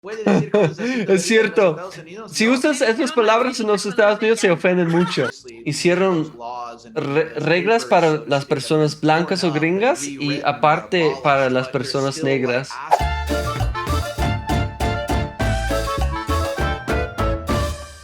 Puede decir cosas así Es todavía en los cierto. Estados Unidos, Si ¿no? usas esas palabras en los Estados Unidos se ofenden mucho. Hicieron reglas para las personas blancas o gringas y aparte para las personas negras.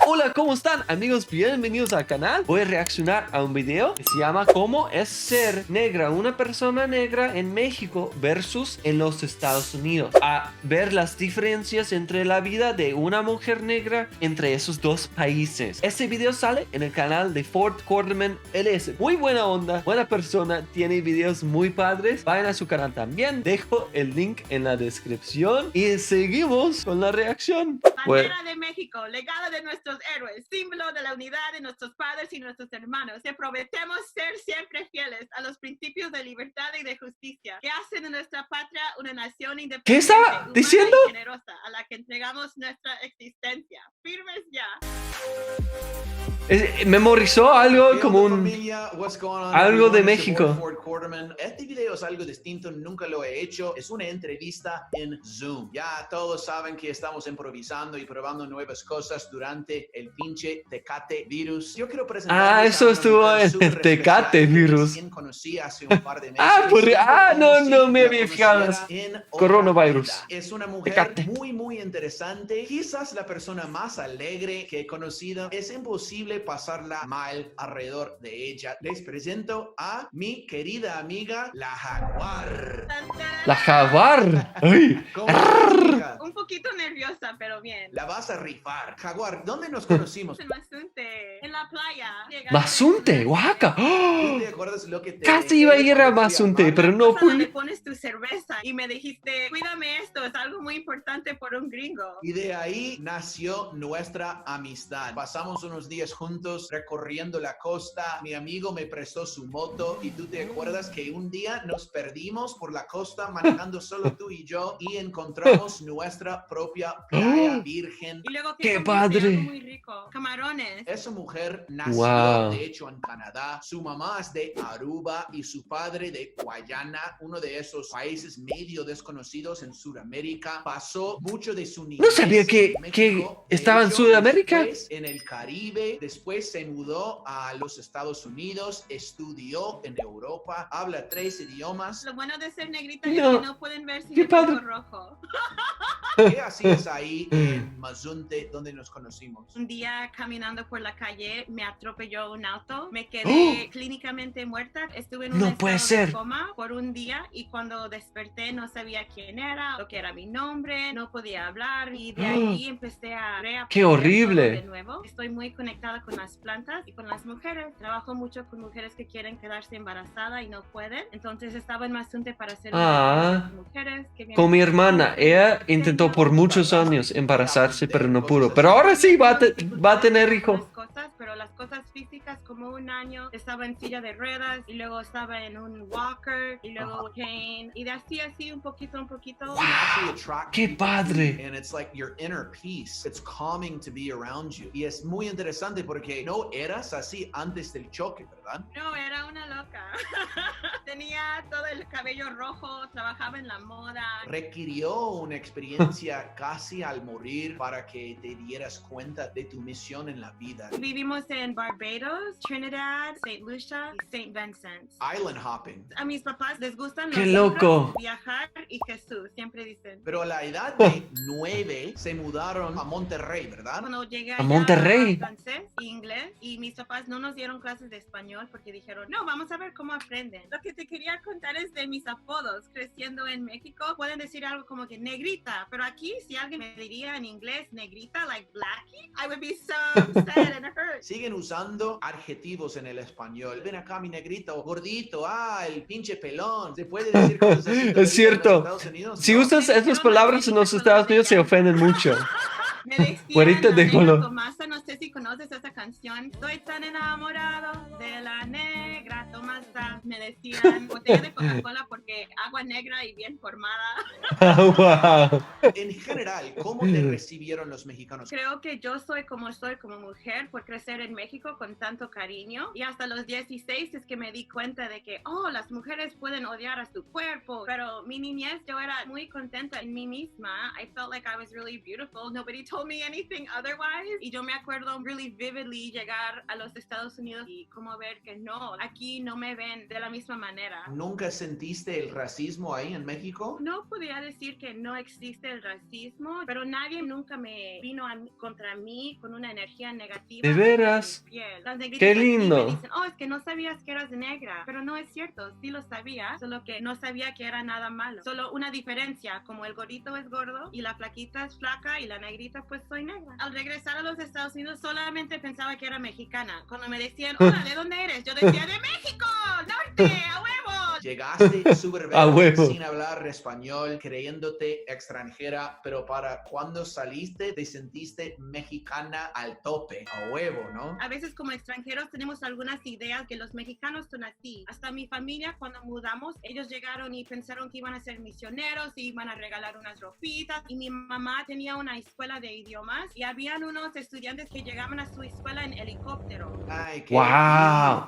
Hola, ¿cómo están, amigos? Bienvenidos al canal. Voy a reaccionar a un video que se llama ¿Cómo es ser negra? Una persona negra en México versus en los Estados Unidos. A ver las diferencias entre la vida de una mujer negra entre esos dos países. Este video sale en el canal de Ford Quarterman. Él es muy buena onda, buena persona, tiene videos muy padres. Vayan a su canal también. Dejo el link en la descripción y seguimos con la reacción. Bandera de México, legado de nuestros héroes, símbolo de la unidad de nuestros padres y nuestros hermanos, que prometemos ser siempre fieles a los principios de libertad y de justicia, que hacen de nuestra patria una nación independiente, ¿Qué estaba humana diciendo? y generosa, a la que entregamos nuestra existencia. Firmes ya. Memorizó algo como un... Familia, algo de México. Ford Quarterman. Este video es algo distinto, nunca lo he hecho. Es una entrevista en Zoom. Ya todos saben que estamos improvisando y probando nuevas cosas durante el pinche Tecate virus. Yo quiero presentar eso estuvo en el Tecate virus. Quien conocí hace un par de meses. No me había fijado. Coronavirus. Es una mujer Tecate. muy interesante. Quizás la persona más alegre que he conocido. Es imposible pasarla mal alrededor de ella. Les presento a mi querida amiga, la Jaguar. La Jaguar. Ay. ¿Cómo estás, amiga? Un poquito nerviosa, pero bien. La vas a rifar. Jaguar, ¿dónde nos conocimos? En Mazunte, en la playa. Mazunte, Oaxaca. ¿Tú te acuerdas lo que te Casi iba a ir a cuando fui Mazunte, Mar? pero no Donde fui. pones tu cerveza y me dijiste, cuídame esto, es algo muy importante por un gringo. Y de ahí nació nuestra amistad. Pasamos unos días juntos recorriendo la costa. Mi amigo me prestó su moto y tú te acuerdas que un día nos perdimos por la costa manejando solo tú y yo y encontramos nuestra propia playa virgen. Y luego ¡Qué que padre! algo muy rico, camarones. Esa mujer nació, Wow. de hecho, en Canadá. Su mamá es de Aruba y su padre de Guayana, uno de esos países medio desconocidos en Sudamérica. Pasó mucho de su niñez No sabía que en México. De estaba en hecho, Sudamérica. después en el Caribe. Después se mudó a los Estados Unidos, estudió en Europa, habla 3 idiomas. Lo bueno de ser negrita No. es que no pueden ver si Qué me pongo padre. rojo. ¿Qué hacías ahí en Mazunte, donde nos conocimos? Un día caminando por la calle me atropelló un auto, me quedé clínicamente muerta, estuve en un No estado puede de ser. coma por un día y cuando desperté no sabía quién era, lo que era mi nombre, no podía hablar y de ahí empecé a reaprender ¡Qué horrible! todo de nuevo. Estoy muy conectada con las plantas y con las mujeres, trabajo mucho con mujeres que quieren quedarse embarazadas y no pueden, entonces estaba en Mazunte para hacer un Ah. con mujeres que Con mi hermana, ella intentó por muchos años embarazarse, pero no pudo. Pero ahora sí va a tener hijo. Cosas, pero las cosas físicas, como un año estaba en silla de ruedas y luego estaba en un walker y luego cane y de así un poquito. ¡Qué padre! And it's like your inner peace. It's calming to be around you. Y es muy interesante porque no eras así antes del choque, ¿verdad? No, era una loca. Tenía todo el cabello rojo, trabajaba en la moda. Requirió una experiencia casi al morir para que te dieras cuenta de tu misión en la vida. Vivimos en Barbados, Trinidad, St. Lucia y St. Vincent. Island hopping. A mis papás les gustan ¡Qué los loco! libros, viajar y Jesús, siempre dicen. Pero a la edad de 9 se mudaron a Monterrey, ¿verdad? Cuando llegué ¿A allá, Monterrey? hablaba francés e inglés y mis papás no nos dieron clases de español porque dijeron, no, vamos a ver cómo aprenden. Lo que te quería contar es de mis apodos. Creciendo en México, pueden decir algo como que negrita, pero aquí si alguien me diría en inglés negrita, like blackie, I would be so sad and hurt. Siguen usando adjetivos en el español. Ven acá, mi negrito, gordito, el pinche pelón. Se puede decir cosas así. Es cierto. En los Estados Unidos, Si ¿no? usas esas palabras en los Estados Unidos se ofenden mucho. Me decían Güerita de la negra color. Tomasa, no sé si conoces esa canción. Estoy tan enamorado de la negra, toma esta. Me decían botella de Coca-Cola porque agua negra y bien formada. Wow. En general, ¿cómo te recibieron los mexicanos? Creo que yo soy como mujer por crecer en México con tanto cariño. Y hasta los 16 es que me di cuenta de que, oh, las mujeres pueden odiar a su cuerpo. Pero mi niñez, yo era muy contenta en mí misma. I felt like I was really beautiful. Nobody told me anything otherwise. Y yo me acuerdo really vividly llegar a los Estados Unidos y como ver que no, aquí no me ven de la misma manera. ¿Nunca sentiste el racismo ahí en México? No podría decir que no existe el racismo, pero nadie nunca me vino contra mí con una energía negativa. ¿De veras? Las negritas ¡Qué aquí lindo! me dicen, oh, es que no sabías que eras negra, pero no es cierto, sí lo sabía, solo que no sabía que era nada malo. Solo una diferencia, como el gordito es gordo y la flaquita es flaca y la negrita pues soy negra. Al regresar a los Estados Unidos solamente pensaba que era mexicana. Cuando me decían, hola, ¿de dónde eres? Yo decía, ¡de México! ¡Norte! ¡A huevo! Llegaste súper A huevo. sin hablar español, creyéndote extranjera, pero para cuando saliste te sentiste mexicana al tope, a huevo, ¿no? A veces como extranjeros tenemos algunas ideas que los mexicanos son así. Hasta mi familia cuando mudamos, ellos llegaron y pensaron que iban a ser misioneros y iban a regalar unas ropitas. Y mi mamá tenía una escuela de idiomas y habían unos estudiantes que llegaban a su escuela en helicóptero. Ay, qué Wow.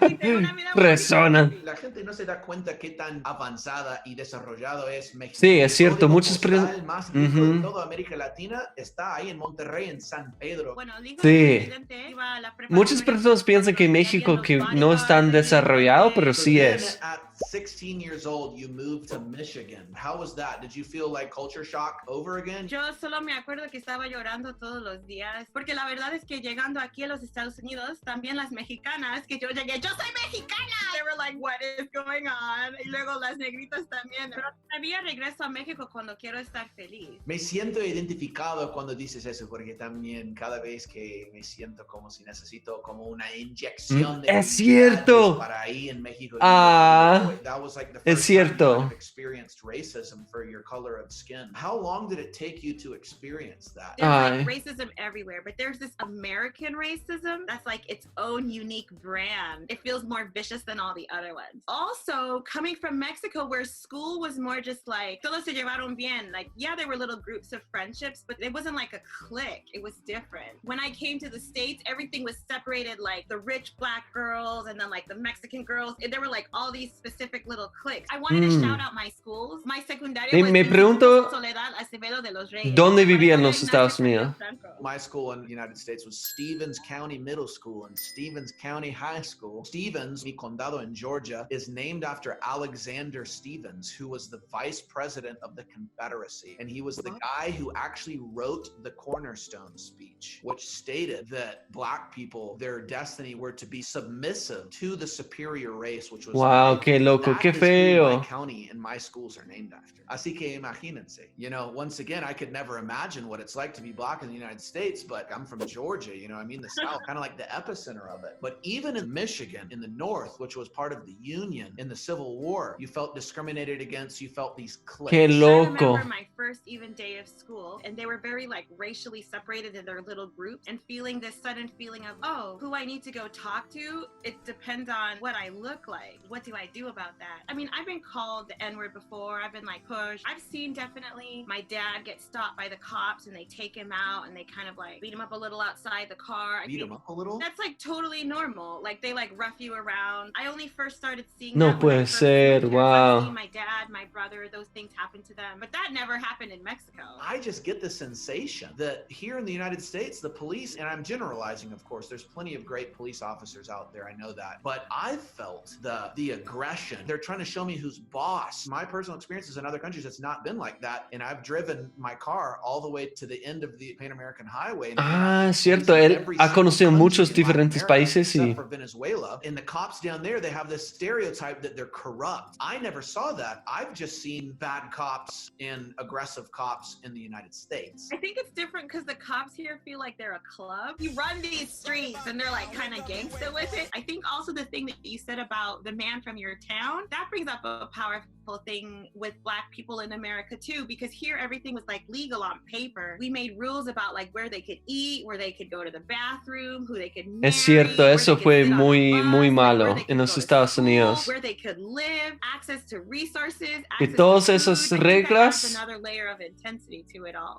Y tengo una vida muy Resonan. difícil. La gente no se da cuenta qué tan avanzada y desarrollado es México. Sí, es cierto, El código muchos postal más rico de Ujú. toda América Latina está ahí en Monterrey, en San Pedro. Bueno, el hijo Sí. del presidente iba a la preparatoria. Muchas personas piensan que México que no es tan desarrollado, pero So sí then es. at 16 years old, you moved to Michigan. How was that? Did you feel like culture shock over again? Yo solo me acuerdo que estaba llorando todos los días, porque la verdad es que llegando aquí a los Estados Unidos, también las mexicanas, que yo llegué, yo soy mexicana. They were like, what is going on? Y luego las negritas también. Pero todavía regreso a México cuando quiero estar feliz. Me siento identificado cuando dices eso, porque también cada vez que me siento como si necesito como una inyección de Es cierto. para ahí en México. Ah, That was like the es first time you cierto. kind of experienced racism for your color of skin. How long did it take you to experience that? There's Ay. like racism everywhere, but there's this American racism that's like its own unique brand. It feels more vicious than all the other ones. Also, coming from Mexico, where school was more just like, todos se llevaron bien. Like, yeah, there were little groups of friendships, but it wasn't like a clique. It was different. When I came to the States, everything was separated, like the rich black girls and then like the Mexican girls. There were like all these specific little cliques. I wanted to shout out my schools. My secundaria was Me pregunto Soledad Acevedo de los Reyes. dónde vivían los Estados Unidos. My school in the United States was Stevens County Middle School and Stevens County High School. Stevens, mi condado in Georgia, is named after Alexander Stevens, who was the vice president of the Confederacy. And he was the guy who actually wrote the Cornerstone speech, which stated that black people, their destiny were to be submissive to the superior race, which was Wow, white. qué loco, That qué is who feo. my county and my schools are named after. Así que imagínense. You know, once again, I could never imagine what it's like to be black in the United States, but I'm from Georgia, you know, I mean, the South, kind of like the epicenter of it. But even in Michigan, in the North, which was part of the Union in the Civil War, you felt discriminated against, you felt these cliques. Qué I loco. remember my first even day of school, and they were very like racially separated in their little groups, and feeling this sudden feeling of, oh, who I need to go talk to, it depends on what I look like. What do I do about that? I mean, I've been called the N-word before. I've been like pushed. I've seen definitely my dad get stopped by the cops and they take him out and they kind of like beat him up a little outside the car. Beat him up a little? That's like totally normal. Like they like rough you around. I only first started seeing No that when I puede first ser, moved here. So wow. I've seen my dad, my brother, those things happen to them. But that never happened in Mexico. I just get the sensation that here in the United States, the police, and I'm generalizing, of course, there's plenty of great police officers out there, I know that, but I've felt the aggression. They're trying to show me who's boss. My personal experiences in other countries, it's not been like that, and I've driven my car all the way to the end of the Pan American Highway. And Ah, cierto, él ha conocido muchos diferentes países y except for Venezuela, and the cops down there, they have this stereotype that they're corrupt. I never saw that. I've just seen bad cops and aggressive cops in the United States. I think it's different because the cops here feel like they're a club. You run these streets and they're like kind of gangster with it. I think also the thing that you said about the man from your town, down, that brings up a powerful thing with Black people in America too, because here everything was like legal on paper. We made rules about like where they could eat, where they could go to the bathroom, who they could marry. Es cierto, eso fue muy malo en los Estados Unidos. Where they could live, access to resources, Que access todas to esas food. reglas Another layer of intensity to it all.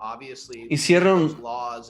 hicieron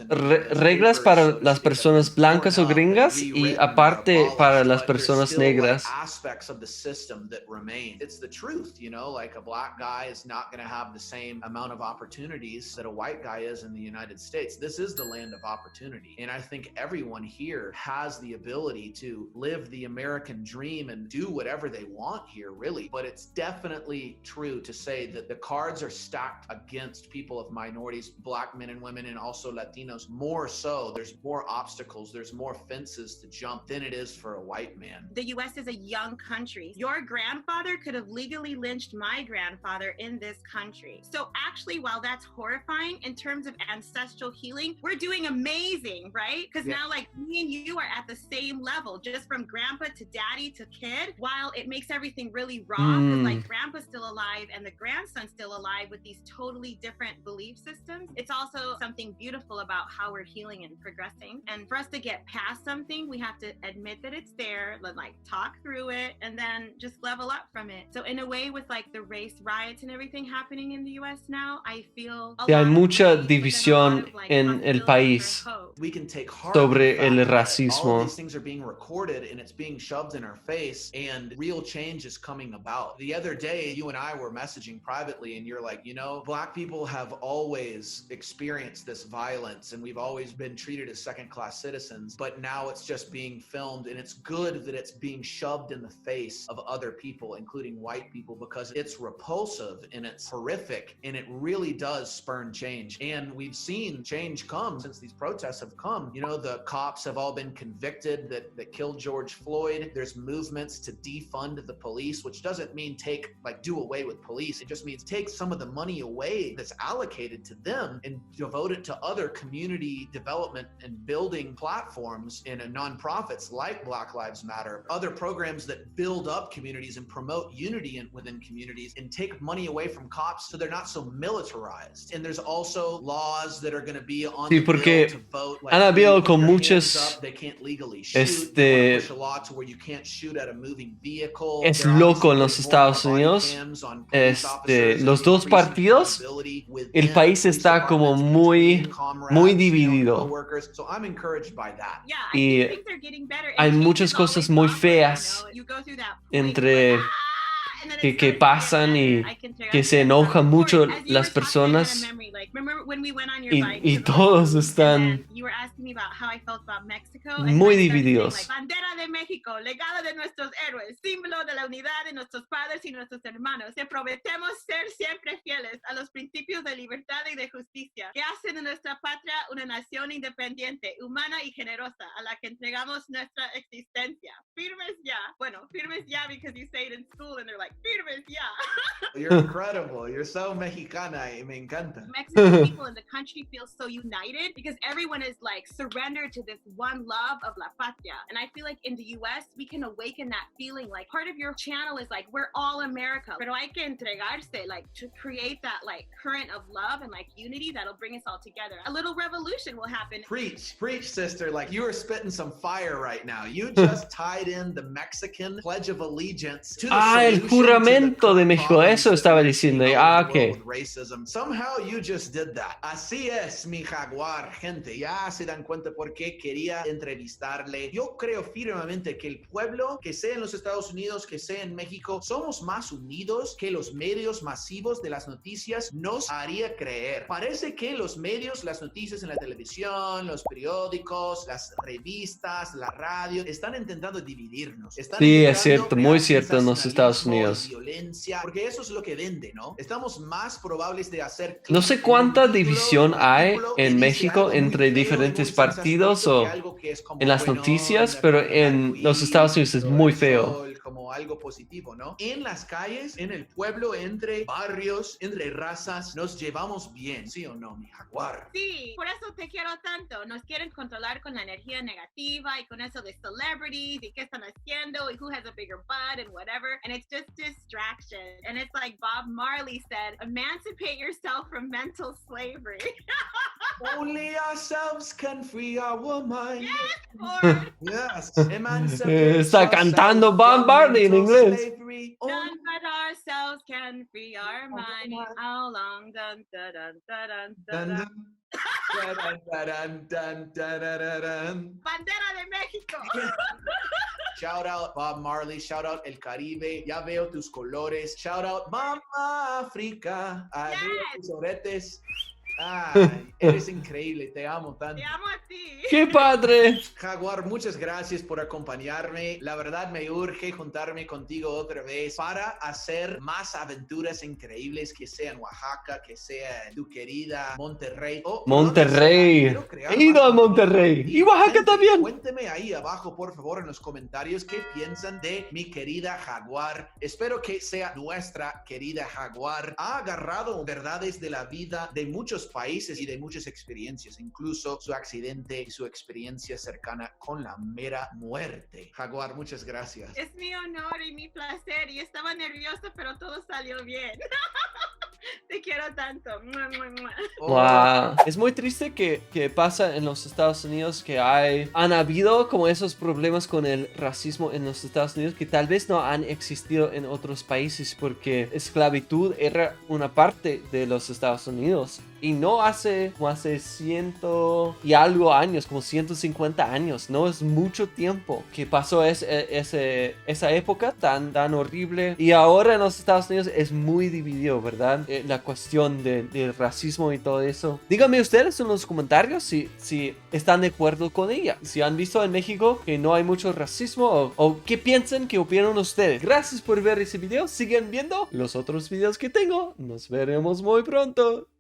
reglas para las personas blancas o gringas y aparte para las personas negras. Aspects of the system that remain. It's the truth, you know, like a Black guy is not going to have the same amount of opportunities that a white guy is in the United States. This is the land of opportunity. And I think everyone here has the ability to live the American dream and do whatever they want here, really. But it's definitely true to say that the cards are stacked against people of minorities, Black men and women, and also Latinos. More so, there's more obstacles, there's more fences to jump than it is for a white man. The U.S. is a young country. Your grandfather could have legally lynched my grandfather in this country. So actually, while that's horrifying in terms of ancestral healing, we're doing amazing, right? Because now like me and you are at the same level, just from grandpa to daddy to kid, while it makes everything really raw, because like grandpa's still alive and the grandson's still alive with these totally different belief systems. It's also something beautiful about how we're healing and progressing. And for us to get past something, we have to admit that it's there, like talk through it, and then just level up from it. So in a way, with like the race riots and everything happening in the US now, I feel hay mucha división en el país sobre el racismo. All these things are being recorded and it's being shoved in our face, and real change is coming about. The other day, you and I were messaging privately, and you're like, you know, Black people have always experienced this violence, and we've always been treated as second-class citizens, but now it's just being filmed, and it's good that it's being shoved in the face of other people, including white people, because it's repulsive and it's horrific, and it really does spurn change. And we've seen change come since these protests have come. You know, the cops have all been convicted that killed George Floyd. There's movements to defund the police, which doesn't mean do away with police. It just means take some of the money away that's allocated to them and devote it to other community development and building platforms in nonprofits like Black Lives Matter, other programs that build up communities and promote unity within communities, and take money away from cops so they're not so militarized. And there's also laws that are going to be on the bill to vote. Like, han habido con muchos they can't legally shoot. They push a law to where you can't shoot at a moving vehicle. Es loco en los Estados Unidos. Los dos partidos, el país está como muy dividido. Y hay muchas cosas muy feas entre que pasan y que se enojan mucho las personas y todos están muy divididos. Bandera de México, legado de nuestros héroes, símbolo de la unidad de nuestros padres y nuestros hermanos. Te prometemos ser siempre fieles a los principios de libertad y de justicia que hacen de nuestra patria una nación independiente, humana y generosa a la que entregamos nuestra existencia. Firmes ya. Bueno, firmes ya because you say it in school and they're like, firmes ya. You're incredible. You're so mexicana. Me encanta. Mexican people in the country feel so united because everyone is like surrendered to this one love of la patria. And I feel like in the US, we can awaken that feeling. Like part of your channel is like, we're all America. Pero hay que entregarse, like to create that like current of love and like unity that'll bring us all together. A little revolution will happen. Preach, sister. Like you are spitting some fire right now. You just tied in the Mexican Pledge of Allegiance to the el juramento de México. Eso estaba diciendo. Ok. Somehow you just did that. Así es, mi jaguar, gente. Ya se dan cuenta por qué quería entrevistarle. Yo creo firmemente que el pueblo, que sea en los Estados Unidos, que sea en México, somos más unidos que los medios masivos de las noticias nos haría creer. Parece que los medios, las noticias en la televisión, los periódicos, las revistas, la radio, están intentando dividirnos. Sí, es cierto, muy cierto en los Estados Unidos. Violencia, porque eso es lo que vende, ¿no? Estamos más probables de hacer... No sé cuánta división hay en México entre diferentes partidos o en las noticias, pero en los Estados Unidos es muy feo. Como como algo positivo, ¿no? En las calles, en el pueblo, entre barrios, entre razas, nos llevamos bien, ¿sí o no, mi jaguar? Sí, por eso te quiero tanto. Nos quieren controlar con la energía negativa y con eso de celebrities y qué están haciendo y who has a bigger butt and whatever. And it's just distraction. And it's like Bob Marley said, emancipate yourself from mental slavery. Only ourselves can free our mind. Yes, Lord. Yes. Emancipate Está cantando ourselves Bob from Marley en mental inglés. slavery. None but ourselves can free our mind. How long? Dun, dun, dun, dun, dun, dun, dun. Bandera de México. Shout out Bob Marley, shout out El Caribe, ya veo tus colores, shout out Mama África, arriba tus oretes. Ay, eres increíble, te amo tanto. Te amo a ti. ¡Qué padre! Jaguar, muchas gracias por acompañarme. La verdad me urge juntarme contigo otra vez para hacer más aventuras increíbles, que sea en Oaxaca, que sea en tu querida Monterrey. Monterrey. He ido a Monterrey. Y Oaxaca también. Cuénteme ahí abajo, por favor, en los comentarios qué piensan de mi querida Jaguar. Espero que sea nuestra querida Jaguar. Ha agarrado verdades de la vida de muchos países y de muchas experiencias, incluso su accidente y su experiencia cercana con la mera muerte. Jaguar, muchas gracias. Es mi honor y mi placer y estaba nerviosa, pero todo salió bien. Te quiero tanto. Mua, mua, mua. Wow. Es muy triste que pasa en los Estados Unidos que han habido como esos problemas con el racismo en los Estados Unidos que tal vez no han existido en otros países porque esclavitud era una parte de los Estados Unidos. Y no hace 100 y algo años, como 150 años, no es mucho tiempo que pasó esa época tan horrible. Y ahora en los Estados Unidos es muy dividido, ¿verdad? La cuestión del racismo y todo eso. Díganme ustedes en los comentarios si están de acuerdo con ella. Si han visto en México que no hay mucho racismo o qué piensan, qué opinan ustedes. Gracias por ver ese video. Sigan viendo los otros videos que tengo. Nos veremos muy pronto.